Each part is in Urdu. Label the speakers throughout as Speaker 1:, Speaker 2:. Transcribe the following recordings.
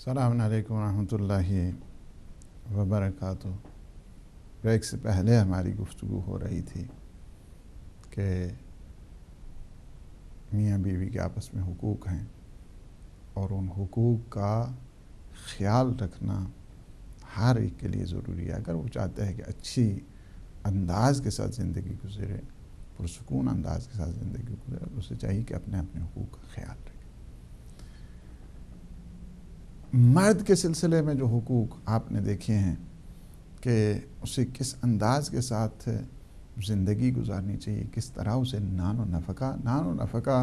Speaker 1: السلام علیکم ورحمۃ اللہ وبرکاتہ۔ بریک سے پہلے ہماری گفتگو ہو رہی تھی کہ میاں بیوی کے آپس میں حقوق ہیں اور ان حقوق کا خیال رکھنا ہر ایک کے لیے ضروری ہے۔ اگر وہ چاہتا ہے کہ اچھی انداز کے ساتھ زندگی گزرے، پرسکون انداز کے ساتھ زندگی گزرے، اسے چاہیے کہ اپنے حقوق کا خیال رکھے۔ مرد کے سلسلے میں جو حقوق آپ نے دیکھے ہیں کہ اسے کس انداز کے ساتھ زندگی گزارنی چاہیے، کس طرح اسے نان و نفقہ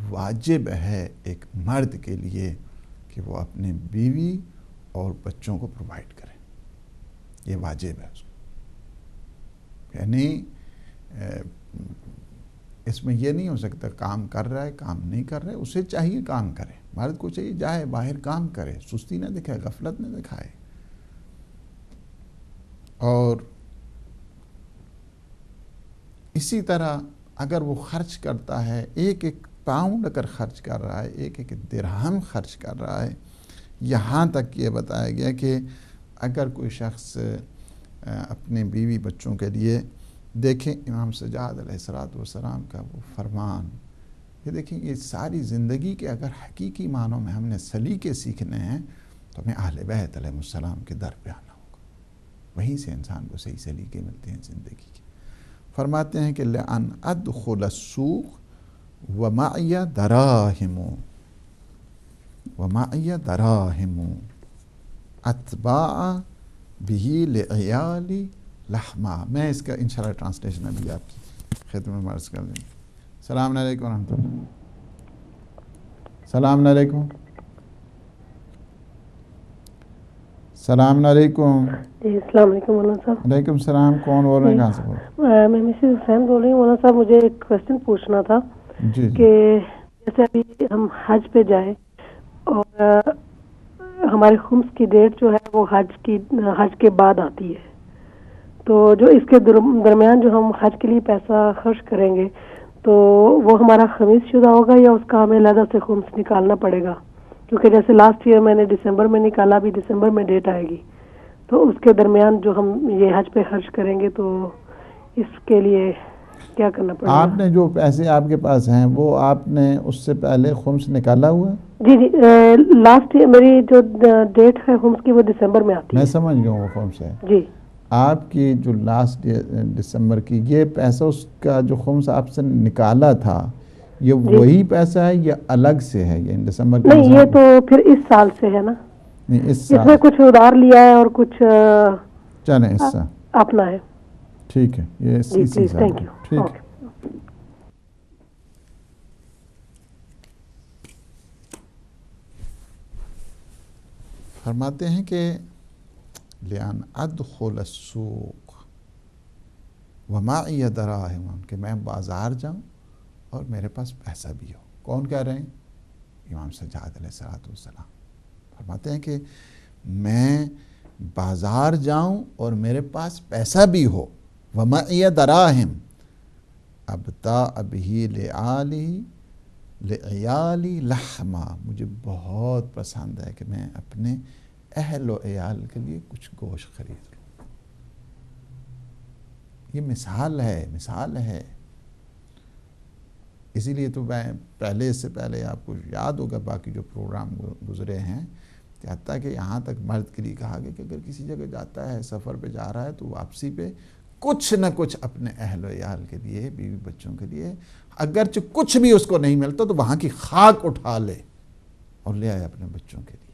Speaker 1: واجب ہے ایک مرد کے لیے کہ وہ اپنے بیوی اور بچوں کو پرووائڈ کرے، یہ واجب ہے اس کو۔ یعنی اس میں یہ نہیں ہو سکتا کام کر رہا ہے کام نہیں کر رہا ہے، اسے چاہیے کام کرے، مرد کو چاہیے جائے باہر کام کرے، سستی نہ دکھائے، غفلت نہ دکھائے۔ اور اسی طرح اگر وہ خرچ کرتا ہے، ایک ایک پاؤنڈ اگر خرچ کر رہا ہے، ایک ایک درہم خرچ کر رہا ہے، یہاں تک یہ بتایا گیا کہ اگر کوئی شخص اپنے بیوی بچوں کے لیے، دیکھیں امام سجاد علیہ السلام کا وہ فرمان، یہ دیکھیں یہ ساری زندگی کے اگر حقیقی معنوں میں ہم نے سلیقے سیکھنے ہیں تو ہمیں اہل بیت علیہ السلام کے در پہ آنا ہوگا، وہیں سے انسان کو صحیح سلیقے ملتے ہیں زندگی کے۔ فرماتے ہیں کہ لَأَنْ أَدْخُلَ السُّوقَ وَمَعِيَ دَرَاهِمُ أَتْبَاعَ بِهِ لِعِيَالِ لَحْمَا۔ میں اس کا انشاءاللہ ٹرانسلیشن ابھی آپ کی خدمت میں عرض کر دیں۔ السلام علیکم ورحمۃ اللہ۔ السلام علیکم۔ السلام علیکم۔
Speaker 2: جی السلام علیکم مولانا صاحب۔
Speaker 1: وعلیکم السلام، کون بول رہے ہیں، کہاں سے بول رہے ہیں؟
Speaker 2: میں مسز حسین بول رہی ہوں مولانا صاحب، مجھے ایک کوشچن پوچھنا تھا
Speaker 1: جی
Speaker 2: کہ جیسے ابھی ہم حج پہ جائیں اور ہمارے خمس کی ڈیٹ جو ہے وہ حج کے بعد آتی ہے، تو جو اس کے درمیان جو ہم حج کے لیے پیسہ خرچ کریں گے تو وہ ہمارا خمیس شدہ ہوگا یا اس کا ہمیں علیحدہ سے خمس نکالنا پڑے گا؟ کیونکہ جیسے لاسٹ ایئر میں نے دسمبر میں نکالا، ابھی دسمبر میں ڈیٹ آئے گی، تو اس کے درمیان جو ہم یہ حج پہ خرچ کریں گے تو اس کے لیے کیا کرنا پڑے گا؟
Speaker 1: آپ نے جو پیسے آپ کے پاس ہیں وہ آپ نے اس سے پہلے خمس نکالا ہوا ہے؟
Speaker 2: جی لاسٹ ایئر میری جو ڈیٹ ہے خمس کی وہ دسمبر میں آتی ہے۔
Speaker 1: میں سمجھ گیا ہوں وہ خمس ہے۔
Speaker 2: جی
Speaker 1: آپ کی جو لاسٹ دسمبر کی یہ پیسہ، اس کا جو خمس آپ سے نکالا تھا، یہ وہی پیسہ ہے یا الگ سے ہے؟ یہ دسمبر کا
Speaker 2: نہیں، یہ تو پھر اس سال سے ہے نا،
Speaker 1: نہیں،
Speaker 2: اس میں کچھ ادھار لیا ہے اور کچھ
Speaker 1: چلیں اس سے
Speaker 2: اپنا ہے۔
Speaker 1: ٹھیک ہے، یہ
Speaker 2: جی پلیز، تھینک یو۔
Speaker 1: ٹھیک ہے۔ فرماتے ہیں کہ لِأَنْ أَدْخُلَ السُّوقَ وَمَعِيَ دَرَاهِمٌ، کہ میں بازار جاؤں اور میرے پاس پیسہ بھی ہو۔ کون کہہ رہے ہیں؟ امام سجاد علیہ السلام فرماتے ہیں کہ میں بازار جاؤں اور میرے پاس پیسہ بھی ہو، وَمَعِيَ دَرَاهِمٌ أَبْتَاءَ بِهِ لِعِيَالِ لَحْمًا، مجھے بہت پسند ہے کہ میں اپنے اہل و عیال کے لیے کچھ گوشت خرید لوں۔ یہ مثال ہے۔ اسی لیے تو میں پہلے، اس سے پہلے آپ کو یاد ہوگا باقی جو پروگرام گزرے ہیں، کہ حتیٰ کہ یہاں تک مرد کے لیے کہا گیا کہ اگر کسی جگہ جاتا ہے، سفر پہ جا رہا ہے، تو واپسی پہ کچھ نہ کچھ اپنے اہل و عیال کے لیے، بیوی بچوں کے لیے، اگرچہ کچھ بھی اس کو نہیں ملتا تو وہاں کی خاک اٹھا لے اور لے آئے اپنے بچوں کے لیے،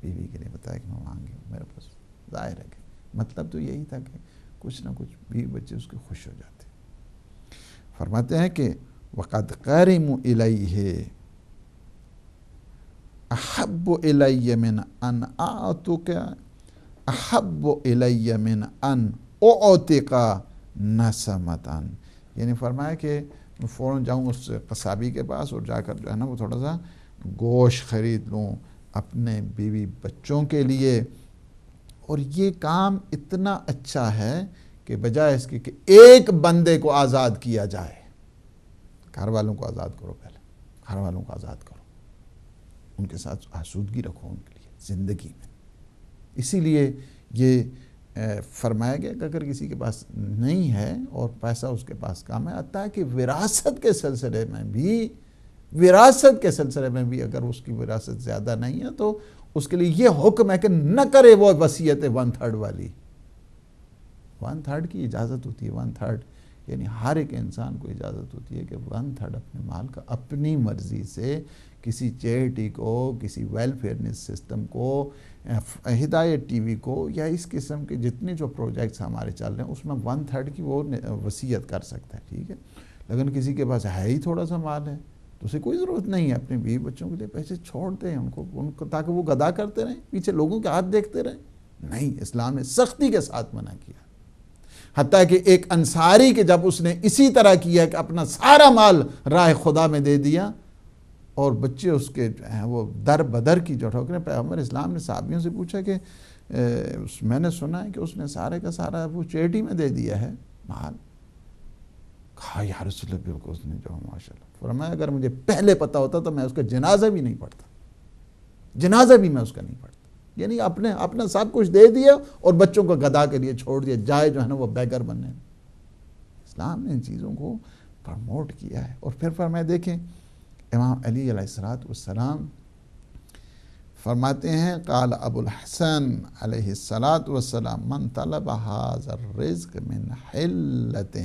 Speaker 1: بیوی کے لیے، بتایا کہ میں وہاں گیا ہوں، میرے پاس ظاہر ہے کہ مطلب تو یہی تھا کہ کچھ نہ کچھ بیوی بچے اس کے خوش ہو جاتے۔ فرماتے ہیں کہ وَقَدْ قَرِمُ إِلَيْهِ أَحَبُّ إِلَيَّ مِنْ أَنْ أَعْتُكَ أَحَبُّ إِلَيَّ مِنْ أَنْ أُعْتِقَ نَسَمَةً، یعنی فرمایا کہ میں فوراً جاؤں اس قصابی کے پاس اور جا کر جو ہے نا وہ تھوڑا سا گوشت خرید لوں اپنے بیوی بچوں کے لیے، اور یہ کام اتنا اچھا ہے کہ بجائے اس کے کہ ایک بندے کو آزاد کیا جائے، گھر والوں کو آزاد کرو، پہلے گھر والوں کو آزاد کرو، ان کے ساتھ آسودگی رکھو ان کے لیے، زندگی میں. اسی لیے یہ فرمایا گیا کہ اگر کسی کے پاس نہیں ہے اور پیسہ اس کے پاس کم ہے، حتیٰ کہ وراثت کے سلسلے میں بھی اگر اس کی وراثت زیادہ نہیں ہے تو اس کے لیے یہ حکم ہے کہ نہ کرے وہ وصیت 1/3 والی. 1/3 کی اجازت ہوتی ہے. 1/3 یعنی ہر ایک انسان کو اجازت ہوتی ہے کہ 1/3 اپنے مال کا اپنی مرضی سے کسی چیریٹی کو، کسی ویلفیئر سسٹم کو، ہدایت ٹی وی کو، یا اس قسم کے جتنے جو پروجیکٹس ہمارے چل رہے ہیں اس میں 1/3 کی وہ وصیت کر سکتا ہے. ٹھیک ہے. لیکن کسی کے پاس ہے ہی تھوڑا سا مال ہے تو اسے کوئی ضرورت نہیں ہے اپنے بیوی بچوں کے لیے پیسے چھوڑ دیں ان کو تاکہ وہ گدا کرتے رہیں، پیچھے لوگوں کے ہاتھ دیکھتے رہیں. نہیں، اسلام نے سختی کے ساتھ منع کیا. حتیٰ کہ ایک انصاری کے جب اس نے اسی طرح کیا کہ اپنا سارا مال راہ خدا میں دے دیا اور بچے اس کے وہ در بدر کی جو ٹھوکریں، پیغمبر اسلام نے صحابیوں سے پوچھا کہ میں نے سنا ہے کہ اس نے سارے کا سارا وہ چیریٹی میں دے دیا ہے مال. کہا یا رسول اللہ بالکل اس نے جو ماشاءاللہ. فرمایا اگر مجھے پہلے پتہ ہوتا تو میں اس کا جنازہ بھی نہیں پڑھتا، جنازہ بھی میں اس کا نہیں پڑھتا. یعنی اپنا سب کچھ دے دیا اور بچوں کو گدا کے لیے چھوڑ دیا، جائے جو ہے نا وہ بیگر بننے. اسلام نے ان چیزوں کو پرموٹ کیا ہے. اور پھر فرمایا دیکھیں امام علی علیہ السلام فرماتے ہیں قال ابو الحسن علیہ السلام من طلب هذا الرزق من حلۃ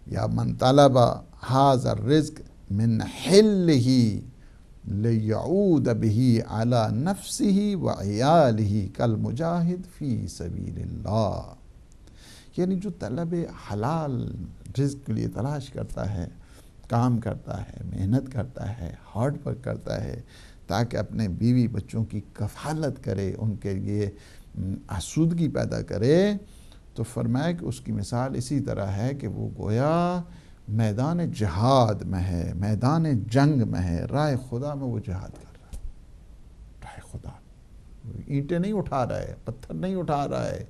Speaker 1: یا من طلب هذا الرزق من حلہ لیعود به على نفسه وعیالہ کالمجاہد فی سبیل اللہ. یعنی جو طلب حلال رزق کے لیے تلاش کرتا ہے، کام کرتا ہے، محنت کرتا ہے، ہارڈ ورک کرتا ہے تاکہ اپنے بیوی بچوں کی کفالت کرے، ان کے لیے آسودگی پیدا کرے، تو فرمایا کہ اس کی مثال اسی طرح ہے کہ وہ گویا میدان جہاد میں ہے، میدان جنگ میں ہے، راہ خدا میں وہ جہاد کر رہا ہے. راہ خدا اینٹیں نہیں اٹھا رہا ہے، پتھر نہیں اٹھا رہا ہے،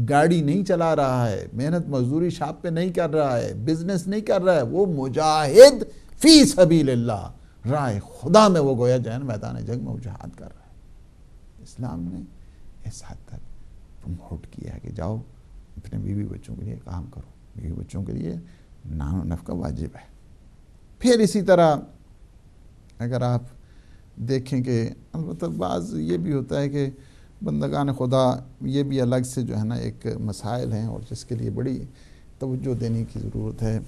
Speaker 1: گاڑی نہیں چلا رہا ہے، محنت مزدوری شاپ پہ نہیں کر رہا ہے، بزنس نہیں کر رہا ہے، وہ مجاہد فی سبیل اللہ، راہ خدا میں وہ گویا جو ہے میدان جنگ میں وہ جہاد کر رہا ہے. اسلام نے اس حد تک پروموٹ کیا ہے کہ جاؤ اپنے بیوی بچوں کے لیے کام کرو، بیوی بچوں کے لیے نان و نفقہ واجب ہے. پھر اسی طرح اگر آپ دیکھیں کہ البتہ بعض یہ بھی ہوتا ہے کہ بندگان خدا یہ بھی الگ سے جو ہے نا ایک مسائل ہیں اور جس کے لیے بڑی توجہ دینے کی ضرورت ہے.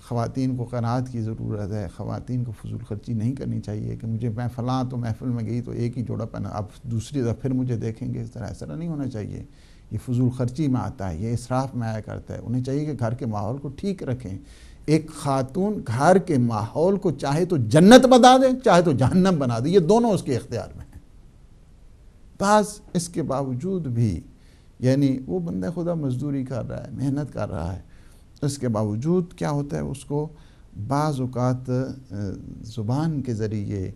Speaker 1: خواتین کو قناعت کی ضرورت ہے. خواتین کو فضول خرچی نہیں کرنی چاہیے کہ مجھے میں فلاں تو محفل میں گئی تو ایک ہی جوڑا پہنا، اب دوسری دفعہ پھر مجھے دیکھیں گے، اس طرح نہیں ہونا چاہیے. یہ فضول خرچی میں آتا ہے، یہ اسراف میں آیا کرتا ہے. انہیں چاہیے کہ گھر کے ماحول کو ٹھیک رکھیں. ایک خاتون گھر کے ماحول کو چاہے تو جنت بنا دے، چاہے تو جہنم بنا دے، یہ دونوں اس کے اختیار میں ہیں. بعض اس کے باوجود بھی یعنی وہ بندہ خدا مزدوری کر رہا ہے، محنت کر رہا ہے، اس کے باوجود کیا ہوتا ہے اس کو بعض اوقات زبان کے ذریعے،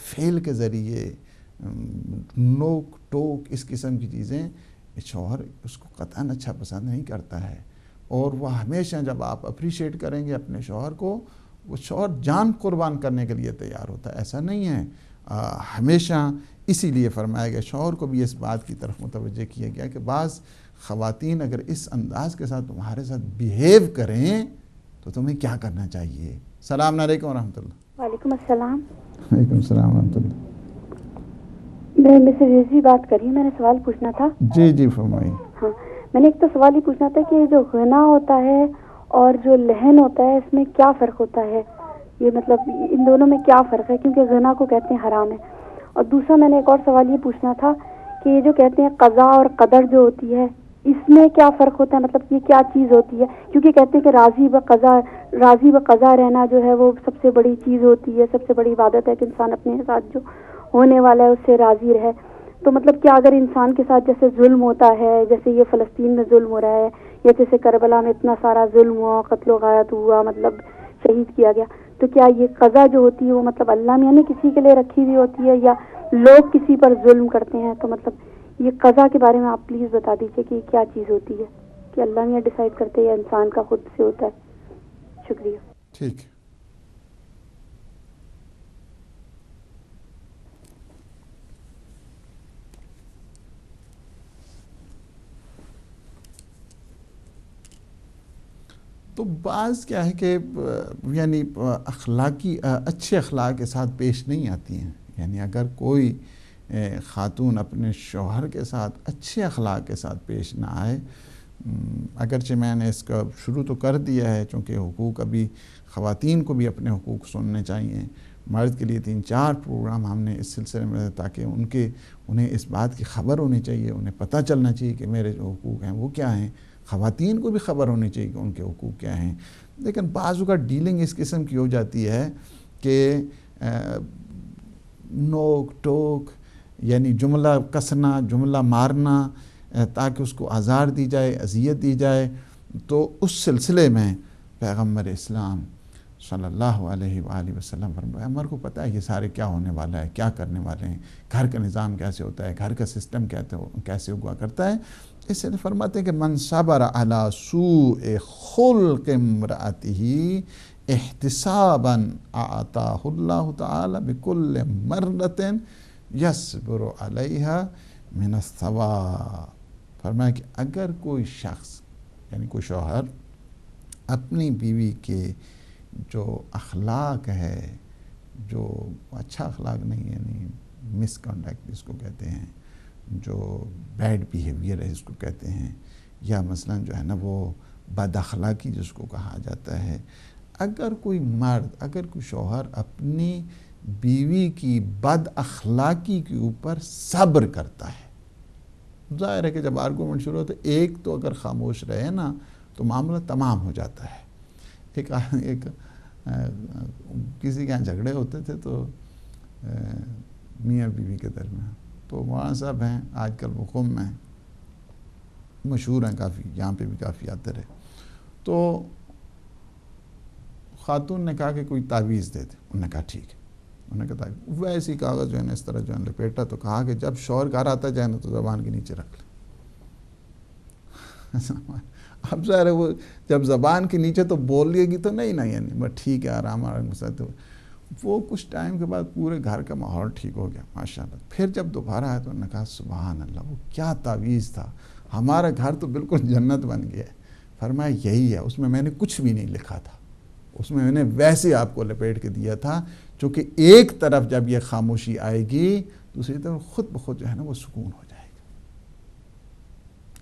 Speaker 1: فعل کے ذریعے، نوک ٹوک اس قسم کی چیزیں شوہر اس کو قطعاً اچھا پسند نہیں کرتا ہے. اور وہ ہمیشہ جب آپ اپریشیٹ کریں گے اپنے شوہر کو، وہ شوہر جان قربان کرنے کے لیے تیار ہوتا ہے. ایسا نہیں ہے ہمیشہ. اسی لیے فرمایا گیا شوہر کو بھی اس بات کی طرف متوجہ کیا گیا کہ بعض خواتین اگر اس انداز کے ساتھ تمہارے ساتھ بیہیو کریں تو تمہیں کیا کرنا چاہیے. السلام علیکم ورحمۃ اللہ.
Speaker 3: وعلیکم السلام.
Speaker 1: وعلیکم السلام ورحمۃ اللہ.
Speaker 3: میں مسز ریزی بات کر رہی ہوں. میں نے سوال پوچھنا تھا.
Speaker 1: جی فرمائیے.
Speaker 3: ہاں، میں نے ایک تو سوال ہی پوچھنا تھا کہ جو غنا ہوتا ہے اور جو لہن ہوتا ہے اس میں کیا فرق ہوتا ہے؟ یہ مطلب ان دونوں میں کیا فرق ہے؟ کیونکہ غنا کو کہتے ہیں حرام ہے. اور دوسرا میں نے ایک اور سوال یہ پوچھنا تھا کہ یہ جو کہتے ہیں قضا اور قدر جو ہوتی ہے اس میں کیا فرق ہوتا ہے؟ مطلب یہ کیا چیز ہوتی ہے؟ کیونکہ کہتے ہیں کہ راضی بقضا رہنا جو ہے وہ سب سے بڑی چیز ہوتی ہے، سب سے بڑی عبادت ہے کہ انسان اپنے ساتھ جو ہونے والا ہے اس سے راضی رہے. تو مطلب کیا اگر انسان کے ساتھ جیسے ظلم ہوتا ہے، جیسے یہ فلسطین میں ظلم ہو رہا ہے یا جیسے کربلا میں اتنا سارا ظلم ہوا، قتل و غارت ہوا، مطلب شہید کیا گیا، تو کیا یہ قضا جو ہوتی ہے وہ مطلب اللہ میاں نے کسی کے لیے رکھی ہوئی ہوتی ہے یا لوگ کسی پر ظلم کرتے ہیں؟ تو مطلب یہ قضا کے بارے میں آپ پلیز بتا دیجیے کہ کیا چیز ہوتی ہے، کہ اللہ میاں ڈیسائیڈ کرتے ہیں یا انسان کا خود سے ہوتا ہے؟ شکریہ.
Speaker 1: ٹھیک ہے. تو بعض کیا ہے کہ یعنی اخلاقی اچھے اخلاق کے ساتھ پیش نہیں آتی ہیں. یعنی اگر کوئی خاتون اپنے شوہر کے ساتھ اچھے اخلاق کے ساتھ پیش نہ آئے، اگرچہ میں نے اس کا شروع تو کر دیا ہے، چونکہ حقوق ابھی خواتین کو بھی اپنے حقوق سننے چاہیے. مرد کے لیے 3-4 پروگرام ہم نے اس سلسلے میں، تاکہ انہیں اس بات کی خبر ہونی چاہیے، انہیں پتہ چلنا چاہیے کہ میرے جو حقوق ہیں وہ کیا ہیں. خواتین کو بھی خبر ہونی چاہیے کہ ان کے حقوق کیا ہیں. لیکن بعض اوقات ڈیلنگ اس قسم کی ہو جاتی ہے کہ نوک ٹوک، یعنی جملہ کسنا، جملہ مارنا، تاکہ اس کو آزار دی جائے، اذیت دی جائے. تو اس سلسلے میں پیغمبر اسلام صلی اللہ علیہ وآلہ وسلم فرمایا، پیغمبر کو پتہ ہے یہ سارے کیا ہونے والا ہے، کیا کرنے والے ہیں، گھر کا نظام کیسے ہوتا ہے، گھر کا سسٹم کیسے ہوا کرتا ہے. اس لیے فرماتے ہیں کہ من صبر علی سوء خلق امرأته احتسابا اعطاہ اللہ تعالی بکل مرۃ یصبر علیہا من الثواب. فرمایا کہ اگر کوئی شخص، یعنی کوئی شوہر، اپنی بیوی کے جو اخلاق ہے، جو اچھا اخلاق نہیں، یعنی مس کنڈکٹ جس کو کہتے ہیں، جو بیڈ بیہیویئر ہے اس کو کہتے ہیں، یا مثلا جو ہے نا وہ بد اخلاقی جس کو کہا جاتا ہے، اگر کوئی مرد، اگر کوئی شوہر اپنی بیوی کی بد اخلاقی کے اوپر صبر کرتا ہے، ظاہر ہے کہ جب آرگومنٹ شروع ہوتا ہے ایک تو اگر خاموش رہے نا تو معاملہ تمام ہو جاتا ہے. ایک کسی کے یہاں جھگڑے ہوتے تھے تو میاں بیوی کے درمیان، تو مولانا صاحب ہیں آج کل وہ قم میں مشہور ہیں کافی، یہاں پہ بھی کافی آتے رہے. تو خاتون نے کہا کہ کوئی تعویذ دے دے. انہوں نے کہا ٹھیک ہے. انہوں نے کہا ویسے ہی کاغذ جو ہے نا اس طرح جو ہے لپیٹا، تو کہا کہ جب شوہر گھر آتا جائے نا تو زبان کے نیچے رکھ لے. اب ظاہر ہے وہ جب زبان کے نیچے تو بول لیے گی تو نہیں، یعنی بس ٹھیک ہے آرام آرام کے ساتھ. وہ کچھ ٹائم کے بعد پورے گھر کا ماحول ٹھیک ہو گیا ماشاءاللہ. پھر جب دوبارہ آیا تو انہوں نے کہا سبحان اللہ، وہ کیا تعویذ تھا، ہمارا گھر تو بالکل جنت بن گیا ہے. فرمایا یہی ہے، اس میں نے کچھ بھی نہیں لکھا تھا، اس میں نے ویسے آپ کو لپیٹ کے دیا تھا. چونکہ ایک طرف جب یہ خاموشی آئے گی، دوسری طرف خود بخود جو ہے نا وہ سکون ہو جائے گا.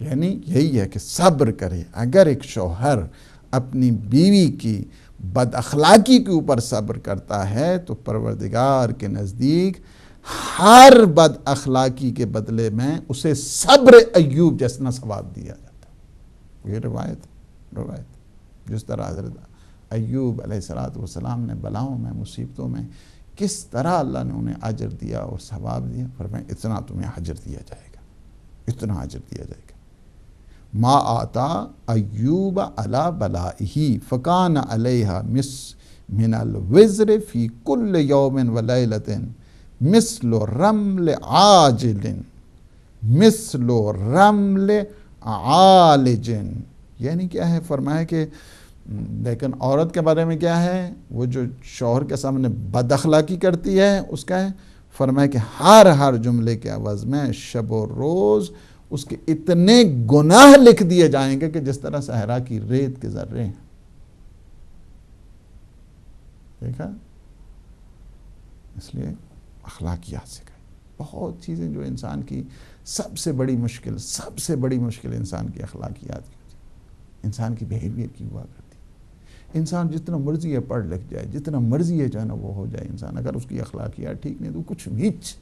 Speaker 1: یعنی یہی ہے کہ صبر کرے. اگر ایک شوہر اپنی بیوی کی بد اخلاقی کے اوپر صبر کرتا ہے تو پروردگار کے نزدیک ہر بد اخلاقی کے بدلے میں اسے صبر ایوب جیسا ثواب دیا جاتا ہے. یہ روایت جس طرح حضرت ایوب علیہ السلام نے بلاؤں میں، مصیبتوں میں کس طرح اللہ نے انہیں اجر دیا اور ثواب دیا. فرمایا اتنا تمہیں اجر دیا جائے گا، اتنا اجر دیا جائے گا. ما آتا ایوب علی بلائہ فکان علیہ من الوزر فی کل یوم و لیلۃ مثل رمل عاجل مثل رمل عالج. یعنی کیا ہے؟ فرمایا کہ لیکن عورت کے بارے میں کیا ہے؟ وہ جو شوہر کے سامنے بد اخلاقی کرتی ہے اس کا ہے. فرمایا کہ ہر جملے کے عوض میں شب و روز اس کے اتنے گناہ لکھ دیے جائیں گے کہ جس طرح صحرا کی ریت کے ذرے ہیں. دیکھا؟ اس لیے اخلاقیات سے کہیں. بہت چیزیں جو انسان کی سب سے بڑی مشکل انسان کی اخلاقیات کی ہوتی ہے، انسان کی بیہیویئر کی ہوا کرتی. انسان جتنا مرضی ہے پڑھ لکھ جائے، جتنا مرضی ہے جو ہے نا وہ ہو جائے، انسان اگر اس کی اخلاقیات ٹھیک نہیں تو کچھ ویچ.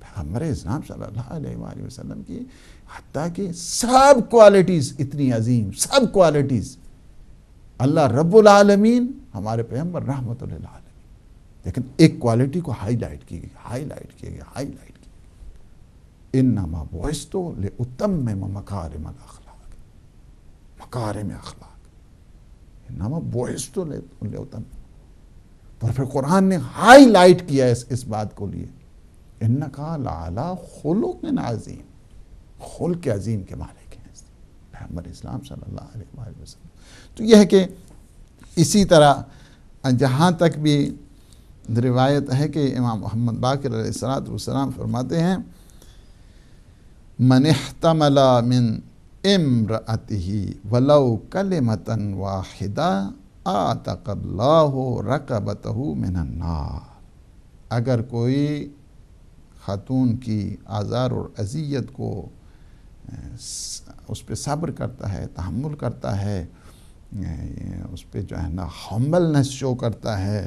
Speaker 1: پیغمبر اسلام صلی اللہ علیہ وآلہ وسلم کی حتیٰ کہ سب کوالٹیز اتنی عظیم، سب کوالٹیز اللہ رب العالمین ہمارے پیغمبر رحمت للعالمین، لیکن ایک کوالٹی کو ہائی لائٹ کی گئی. انما بعثت لاتمم مکارم الاخلاق، مکارم اخلاق. انما بعثت لاتمم. اور پھر قرآن نے ہائی لائٹ کیا ہے اس بات کو لیے، انکا لعلی خلق عظیم، خلق عظیم کے مالک ہیں پیغمبر اسلام صلی اللہ علیہ وآلہ وسلم. تو یہ ہے کہ اسی طرح جہاں تک بھی روایت ہے کہ امام محمد باقر علیہ السلام فرماتے ہیں من احتمل من امرأتہی ولو کلمۃ واحدہ آتق اللہ رقبتہ من النار. اگر کوئی خاتون کی آزار اور اذیت کو اس پہ صبر کرتا ہے، تحمل کرتا ہے، اس پہ جو ہے نا ہمبلنس شو کرتا ہے،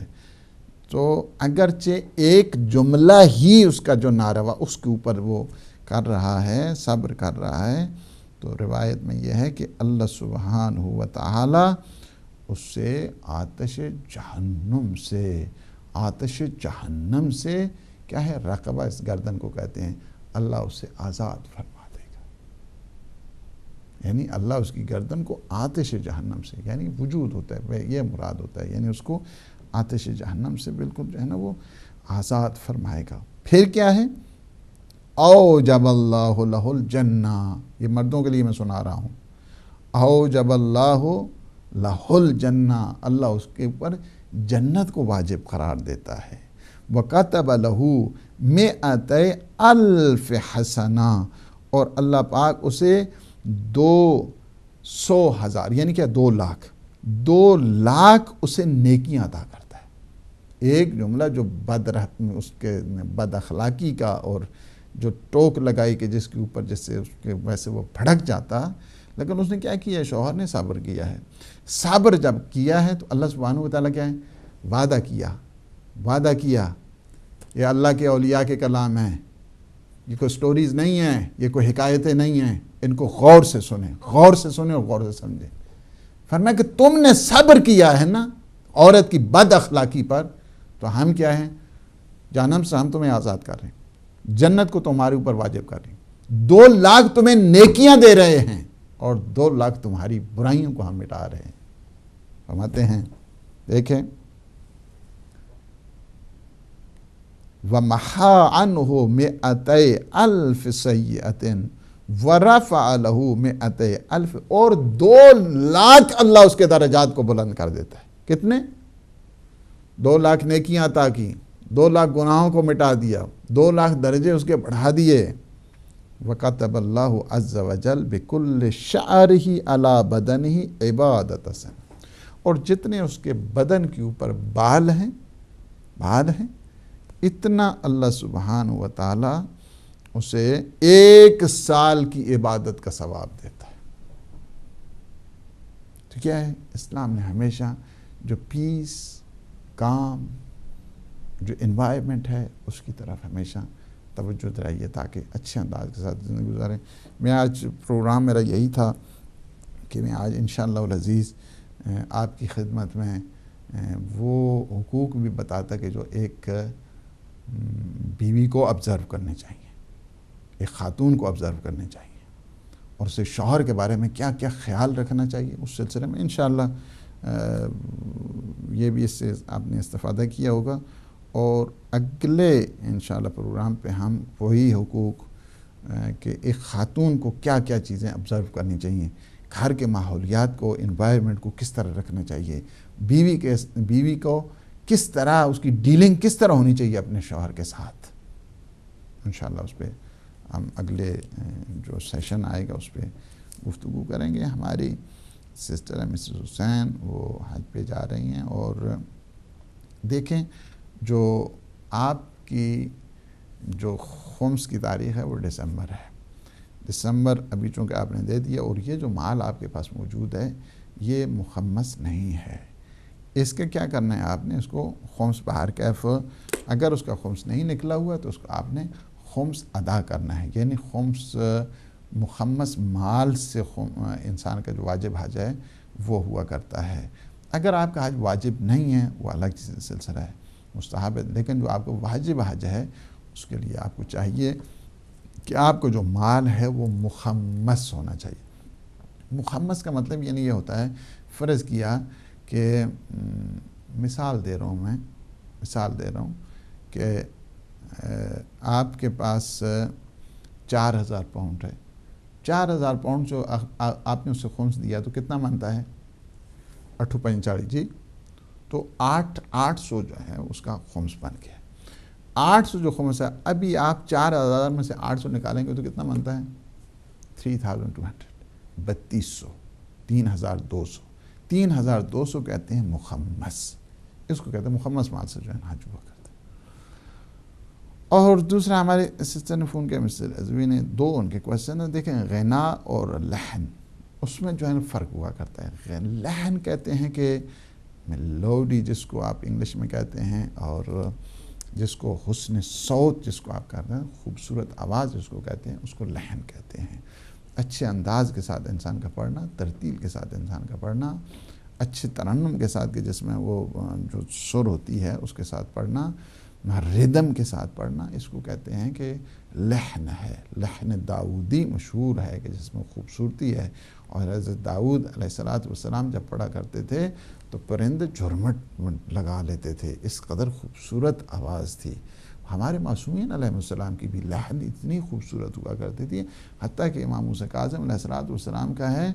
Speaker 1: تو اگرچہ ایک جملہ ہی اس کا جو ناروا اس کے اوپر وہ کر رہا ہے، صبر کر رہا ہے، تو روایت میں یہ ہے کہ اللہ سبحانہ و تعالی اس سے آتش جہنم سے کیا ہے، رقبہ اس گردن کو کہتے ہیں، اللہ اسے آزاد فرما دے گا. یعنی اللہ اس کی گردن کو آتش جہنم سے، یعنی وجود ہوتا ہے، یہ مراد ہوتا ہے، یعنی اس کو آتش جہنم سے بالکل جو ہے نا وہ آزاد فرمائے گا. پھر کیا ہے، اوجب اللہ لہ الجنہ، یہ مردوں کے لیے میں سنا رہا ہوں، اوجب اللہ لہ الجنہ، اللہ اس کے اوپر جنت کو واجب قرار دیتا ہے. وَكَتَبَ لَهُ مِئَتَ أَلْفِ حَسَنَةٍ، اور اللہ پاک اسے 200,000 یعنی کیا 2 لاکھ اسے نیکیاں عطا کرتا ہے. ایک جملہ جو اس کے بد اخلاقی کا اور جو ٹوک لگائی کہ جس کے اوپر جس سے اس کے ویسے وہ بھڑک جاتا، لیکن اس نے کیا کیا ہے، شوہر نے صبر کیا ہے. صبر جب کیا ہے تو اللہ سبحانہ و تعالیٰ کیا ہے، وعدہ کیا. یہ اللہ کے اولیاء کے کلام ہیں، یہ کوئی سٹوریز نہیں ہیں، یہ کوئی حکایتیں نہیں ہیں، ان کو غور سے سنیں اور غور سے سمجھیں. فرمایا کہ تم نے صبر کیا ہے نا عورت کی بد اخلاقی پر، تو ہم کیا ہیں، جہنم سے ہم تمہیں آزاد کر رہے ہیں، جنت کو تمہارے اوپر واجب کر رہے ہیں، 2 لاکھ تمہیں نیکیاں دے رہے ہیں اور 2 لاکھ تمہاری برائیوں کو ہم مٹا رہے ہیں. فرماتے ہیں دیکھیں، وَمَحَا عَنْهُ 100,000 سَيِّئَةٍ وَرَفَعَ لَهُ 100,000، اور 2 لاکھ اللہ اس کے درجات کو بلند کر دیتا ہے. کتنے؟ 2 لاکھ نیکیاں عطا کی، 2 لاکھ گناہوں کو مٹا دیا، 2 لاکھ درجے اس کے بڑھا دیے. وَكَتَبَ اللَّهُ عَزَّ وَجَلَّ بِكُلِّ شَعْرِهِ عَلَى بَدَنِهِ عِبَادَةً سَنَةً، اور جتنے اس کے بدن کے اوپر بال ہیں اتنا اللہ سبحانہ و تعالیٰ اسے 1 سال کی عبادت کا ثواب دیتا ہے. تو کیا ہے، اسلام نے ہمیشہ جو پیس، کام، جو انوائرمنٹ ہے اس کی طرف ہمیشہ توجہ دلائی ہے تاکہ اچھے انداز کے ساتھ زندگی گزاریں. میں آج پروگرام میرا یہی تھا کہ میں آج انشاءاللہ العزیز آپ کی خدمت میں وہ حقوق بھی بتاتا کہ جو ایک بیوی کو آبزرو کرنے چاہیے، ایک خاتون کو آبزرو کرنے چاہیے، اور اسے شوہر کے بارے میں کیا کیا خیال رکھنا چاہیے. اس سلسلے میں انشاءاللہ یہ بھی اس سے آپ نے استفادہ کیا ہوگا. اور اگلے انشاءاللہ پروگرام پہ ہم وہی حقوق کہ ایک خاتون کو کیا کیا چیزیں آبزرو کرنی چاہیے، گھر کے ماحولیات کو، انوائرمنٹ کو کس طرح رکھنا چاہیے، بیوی کو کس طرح اس کی ڈیلنگ کس طرح ہونی چاہیے اپنے شوہر کے ساتھ. انشاءاللہ اس پہ ہم اگلے جو سیشن آئے گا اس پہ گفتگو کریں گے. ہماری سسٹر ہے مسز حسین، وہ حج پہ جا رہی ہیں، اور دیکھیں جو آپ کی جو خمس کی تاریخ ہے وہ دسمبر ہے. دسمبر ابھی چونکہ آپ نے دے دیا، اور یہ جو مال آپ کے پاس موجود ہے یہ مخمس نہیں ہے. اس کا کیا کرنا ہے، آپ نے اس کو خمس بہر کیف، اگر اس کا خمس نہیں نکلا ہوا تو اس کو آپ نے خمس ادا کرنا ہے. یعنی خمس مخمس مال سے انسان کا جو واجب حج ہے وہ ہوا کرتا ہے. اگر آپ کا حج واجب نہیں ہے وہ الگ سلسلہ ہے، مستحب ہے، لیکن جو آپ کا واجب حج ہے اس کے لیے آپ کو چاہیے کہ آپ کو جو مال ہے وہ مخمس ہونا چاہیے. مخمس کا مطلب یعنی یہ ہوتا ہے، فرض کیا کہ مثال دے رہا ہوں کہ آپ کے پاس 4,000 پاؤنڈ ہے. 4,000 پاؤنڈ جو آپ نے اسے خمس دیا تو کتنا بنتا ہے، 845 جی. تو 800 جو ہے اس کا خمس بن گیا. 800 جو خمس ہے، ابھی آپ 4,000 میں سے 800 نکالیں گے تو کتنا بنتا ہے، 3,200. 3200 3200 3200 کہتے ہیں مخمس، اس کو کہتے ہیں مخمس مال سے جو ہے حج ہوا کرتے ہیں۔ اور دوسرا ہمارے سسٹر نے فون کیا مسٹر عزوی نے، 2 ان کے کوشچن ہیں، دیکھیں غنا اور لحن اس میں جو ہے فرق ہوا کرتا ہے۔ لحن کہتے ہیں کہ میلوڈی جس کو آپ انگلش میں کہتے ہیں، اور جس کو حسن صوت جس کو آپ کہتے ہیں، خوبصورت آواز جس کو کہتے ہیں، اس کو لحن کہتے ہیں۔ اچھے انداز کے ساتھ انسان کا پڑھنا، ترتیل کے ساتھ انسان کا پڑھنا، اچھے ترنم کے ساتھ کہ جس میں وہ جو سر ہوتی ہے اس کے ساتھ پڑھنا، ردم کے ساتھ پڑھنا، اس کو کہتے ہیں کہ لحن ہے۔ لحن داؤدی مشہور ہے کہ جس میں خوبصورتی ہے، اور حضرت داؤد علیہ السلام جب پڑھا کرتے تھے تو پرندے جھرمٹ لگا لیتے تھے، اس قدر خوبصورت آواز تھی۔ ہمارے معصومین علیہ السلام کی بھی لحن اتنی خوبصورت ہوا کرتی تھی، حتیٰ کہ امام موسیٰ کاظم علیہ السلام کا ہے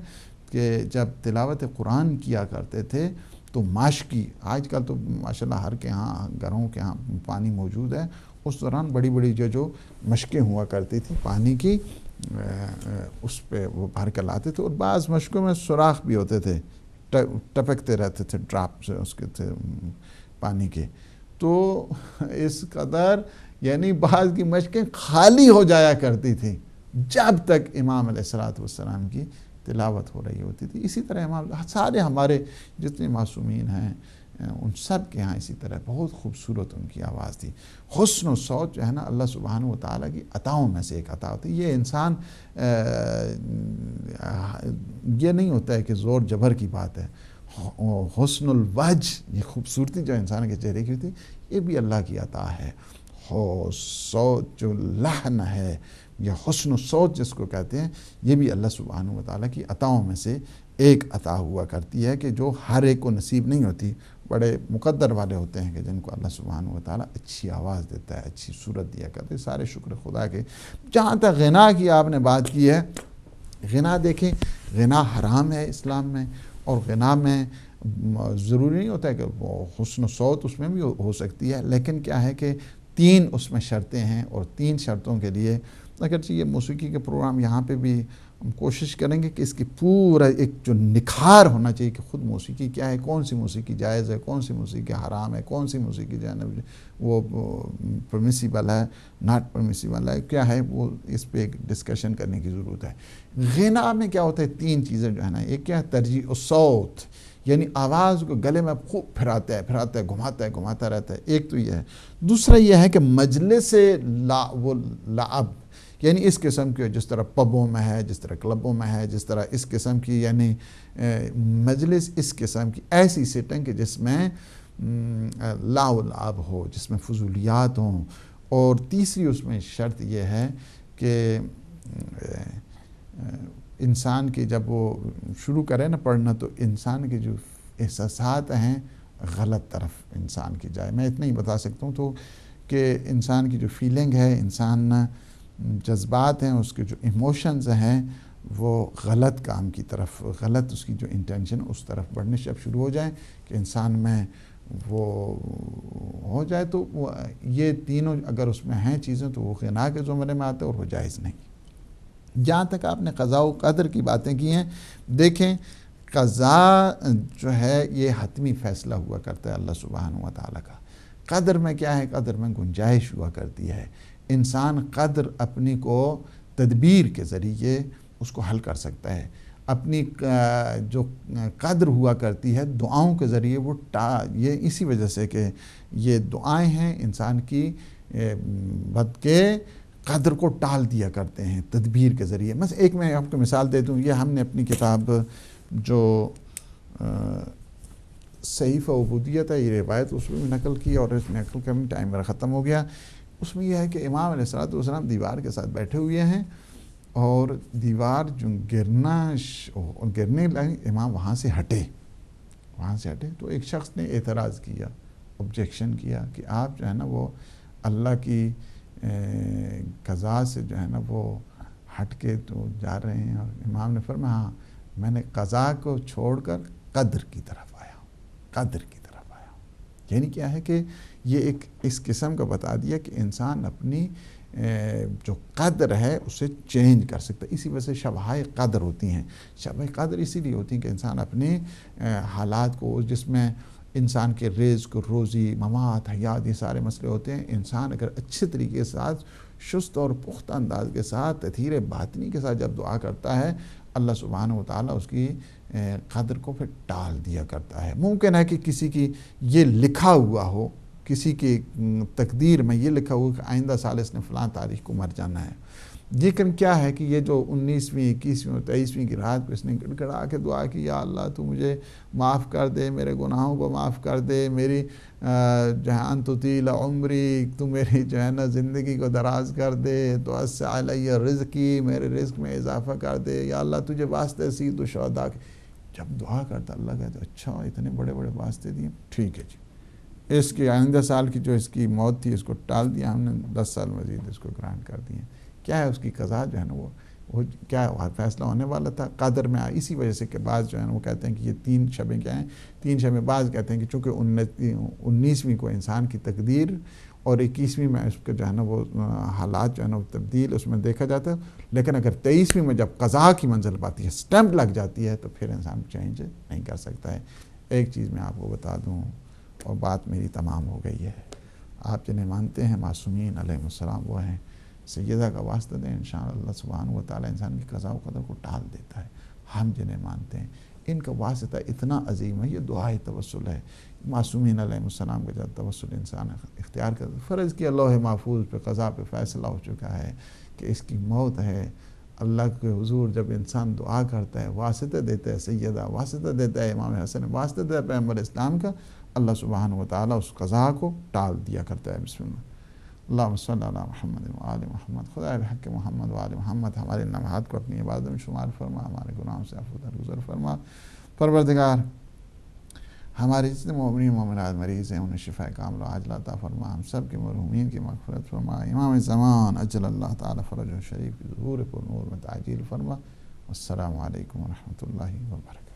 Speaker 1: کہ جب تلاوت قرآن کیا کرتے تھے تو ماشکی، آج کل تو ماشاءاللہ ہر کے ہاں گھروں کے ہاں پانی موجود ہے، اس دوران بڑی بڑی جو مشقیں ہوا کرتی تھی پانی کی، اس پہ وہ بھر کر لاتے تھے، اور بعض مشقوں میں سوراخ بھی ہوتے تھے، ٹپکتے رہتے تھے ڈراپ سے اس کے تھے پانی کے، تو اس قدر یعنی بعض کی مشقیں خالی ہو جایا کرتی تھی جب تک امام علیہ السلام کی تلاوت ہو رہی ہوتی تھی۔ اسی طرح امام سارے ہمارے جتنے معصومین ہیں ان سب کے ہاں اسی طرح بہت خوبصورت ان کی آواز تھی۔ حسن و صوت جو ہے نا اللہ سبحانہ و تعالیٰ کی عطاؤں میں سے ایک عطا ہوتی ہے۔ یہ انسان یہ نہیں ہوتا ہے کہ زور جبر کی بات ہے، حسن الوجہ، یہ خوبصورتی جو انسان کے چہرے کی ہوتی ہے یہ بھی اللہ کی عطا ہے۔ صوت جو لحن ہے یا حسن و صوت جس کو کہتے ہیں، یہ بھی اللہ سبحانہ و تعالیٰ کی عطاؤں میں سے ایک عطا ہوا کرتی ہے کہ جو ہر ایک کو نصیب نہیں ہوتی، بڑے مقدر والے ہوتے ہیں کہ جن کو اللہ سبحانہ و تعالیٰ اچھی آواز دیتا ہے، اچھی صورت دیا کرتے ہیں۔ سارے شکر خدا کے۔ جہاں تک غنا کی آپ نے بات کی ہے، غنا دیکھیں، غنا حرام ہے اسلام میں، اور غنا میں ضروری نہیں ہوتا ہے کہ وہ حسن و صوت اس میں بھی ہو سکتی ہے، لیکن کیا ہے کہ 3 اس میں شرطیں ہیں، اور 3 شرطوں کے لیے اگرچہ یہ موسیقی کے پروگرام یہاں پہ بھی ہم کوشش کریں گے کہ اس کی پورا ایک جو نکھار ہونا چاہیے کہ خود موسیقی کیا ہے، کون سی موسیقی جائز ہے، کون سی موسیقی حرام ہے، کون سی موسیقی جو ہے نا وہ پرمیسیبل ہے، ناٹ پرمیسیبل ہے، کیا ہے، وہ اس پہ ایک ڈسکشن کرنے کی ضرورت ہے۔ غنا میں کیا ہوتا ہے، 3 چیزیں جو ہے نا، ایک کیا ہے ترجیح الصوت، یعنی آواز کو گلے میں خوب پھراتا ہے، گھماتا رہتا ہے، ایک تو یہ ہے۔ دوسرا یہ ہے کہ مجلس لعب، یعنی اس قسم کے جس طرح پبوں میں ہے، جس طرح کلبوں میں ہے، جس طرح اس قسم کی یعنی مجلس اس قسم کی ایسی سیٹنگ کہ جس میں لاو لعب ہو، جس میں فضولیات ہوں۔ اور تیسری اس میں شرط یہ ہے کہ انسان کی جب وہ شروع کرے نا پڑھنا تو انسان کے جو احساسات ہیں غلط طرف انسان کی جائے۔ میں اتنا ہی بتا سکتا ہوں تو کہ انسان کی جو فیلنگ ہے، انسان جذبات ہیں، اس کے جو ایموشنز ہیں وہ غلط کام کی طرف، غلط اس کی جو انٹینشن اس طرف بڑھنے سے اب شروع ہو جائیں کہ انسان میں وہ ہو جائے، تو وہ یہ تینوں اگر اس میں ہیں چیزیں تو وہ غنا کے زمرے میں آتے اور وہ جائز نہیں۔ جہاں تک آپ نے قضاء و قدر کی باتیں کی ہیں، دیکھیں قضاء جو ہے یہ حتمی فیصلہ ہوا کرتا ہے اللہ سبحانہ و تعالیٰ کا۔ قدر میں کیا ہے، قدر میں گنجائش ہوا کرتی ہے، انسان قدر اپنی کو تدبیر کے ذریعے اس کو حل کر سکتا ہے۔ اپنی جو قدر ہوا کرتی ہے دعاؤں کے ذریعے وہ یہ اسی وجہ سے کہ یہ دعائیں ہیں انسان کی بد کے قدر کو ٹال دیا کرتے ہیں تدبیر کے ذریعے۔ مثلا ایک میں آپ کو مثال دے دوں، یہ ہم نے اپنی کتاب جو صحیفہ عبودیت ہے، یہ روایت اس میں نقل کی، اور اس میں نقل کرنے ٹائم میرا ختم ہو گیا۔ اس میں یہ ہے کہ امام علیہ السلام دیوار کے ساتھ بیٹھے ہوئے ہیں، اور دیوار جو گرنے لگی، امام وہاں سے ہٹے تو ایک شخص نے اعتراض کیا، آبجیکشن کیا کہ آپ جو ہے نا وہ اللہ کی قضاء سے جو ہے نا وہ ہٹ کے تو جا رہے ہیں، اور امام نے فرمایا ہاں میں نے قضاء کو چھوڑ کر قدر کی طرف آیا ہوں۔ یعنی کیا ہے کہ یہ ایک اس قسم کا بتا دیا کہ انسان اپنی جو قدر ہے اسے چینج کر سکتا ہے. اسی وجہ سے شبہائے قدر ہوتی ہیں. شبہ قدر اسی لیے ہوتی ہیں کہ انسان اپنے حالات کو، جس میں انسان کے رزق، روزی، ممات، حیات، یہ سارے مسئلے ہوتے ہیں، انسان اگر اچھے طریقے کے ساتھ، شست اور پختہ انداز کے ساتھ، تطہیر باطنی کے ساتھ جب دعا کرتا ہے، اللہ سبحانہ و تعالیٰ اس کی قدر کو پھر ٹال دیا کرتا ہے. ممکن ہے کہ کسی کی یہ لکھا ہوا ہو، کسی کی تقدیر میں یہ لکھا ہوا کہ آئندہ سال اس نے فلاں تاریخ کو مر جانا ہے، لیکن کیا ہے کہ یہ جو 19ویں، 21ویں اور 23ویں کی رات کو اس نے گڑ گڑا کے دعا کی، یا اللہ تو مجھے معاف کر دے، میرے گناہوں کو معاف کر دے، میری جہان طویل عمری، تو میری جو ہے نا زندگی کو دراز کر دے، تو وسع علی رزقی، میرے رزق میں اضافہ کر دے، یا اللہ تجھے واسطے سید و شہداء کے. جب دعا کرتا اللہ کہتا اچھا اتنے بڑے بڑے واسطے دیے، ٹھیک ہے جی، اس کی آئندہ سال کی جو اس کی موت تھی اس کو ٹال دیا ہم نے، 10 سال مزید اس کو گرانٹ کر دیے. کیا ہے اس کی قضا جو ہے نا وہ کیا فیصلہ ہونے والا تھا قدر میں. اسی وجہ سے کہ بعض جو ہے نا وہ کہتے ہیں کہ یہ 3 شبیں کیا ہیں، 3 شبیں. بعض کہتے ہیں کہ چونکہ 19ویں کو انسان کی تقدیر اور 21ویں میں اس کے جو ہے نا وہ حالات جو ہے نا وہ تبدیل اس میں دیکھا جاتا ہے، لیکن اگر 23ویں میں جب قضا کی منزل پاتی ہے، سٹیمپ لگ جاتی ہے، تو پھر انسان چینج نہیں کر سکتا ہے. ایک چیز میں آپ کو بتا دوں اور بات میری تمام ہو گئی ہے. آپ جنہیں مانتے ہیں معصومین علیہ السلام وہ ہیں، سیدہ کا واسطہ دیں، انشاءاللہ اللہ سبحانہ و تعالیٰ انسان کی قضا و قدر کو ٹال دیتا ہے. ہم جنہیں مانتے ہیں ان کا واسطہ اتنا عظیم ہے، یہ دعائے توسل ہے. معصومین علیہ السلام کا جب توسل انسان اختیار کرتا ہے، فرض کیا لوح محفوظ پہ قضا پہ فیصلہ ہو چکا ہے کہ اس کی موت ہے، اللہ کے حضور جب انسان دعا کرتا ہے، واسطہ دیتا ہے، سیدہ واسطہ دیتا ہے، امام حسن واسطہ دیتا ہے پیغمبر اسلام کا، اللہ سبحانہ و تعالیٰ اس قضا کو ٹال دیا کرتا ہے. بسم اللہ. اللہم صلی علی محمد و آل محمد. خدا بحق محمد و آل محمد ہمارے لمحات کو اپنی عبادت میں شمار فرما، ہمارے گناہوں سے عفو درگزر فرما. پروردگار ہمارے جتنے مومنین مومنات مریض ہیں انہیں شفا کاملہ عاجلہ عطا فرما، ہم سب کے مرحومین کی مغفرت فرما. امام زمان اجل اللہ تعالی فرجہ شریف کی ظہور پر نور میں تعجیل فرما. السلام علیکم ورحمۃ اللہ وبرکاتہ.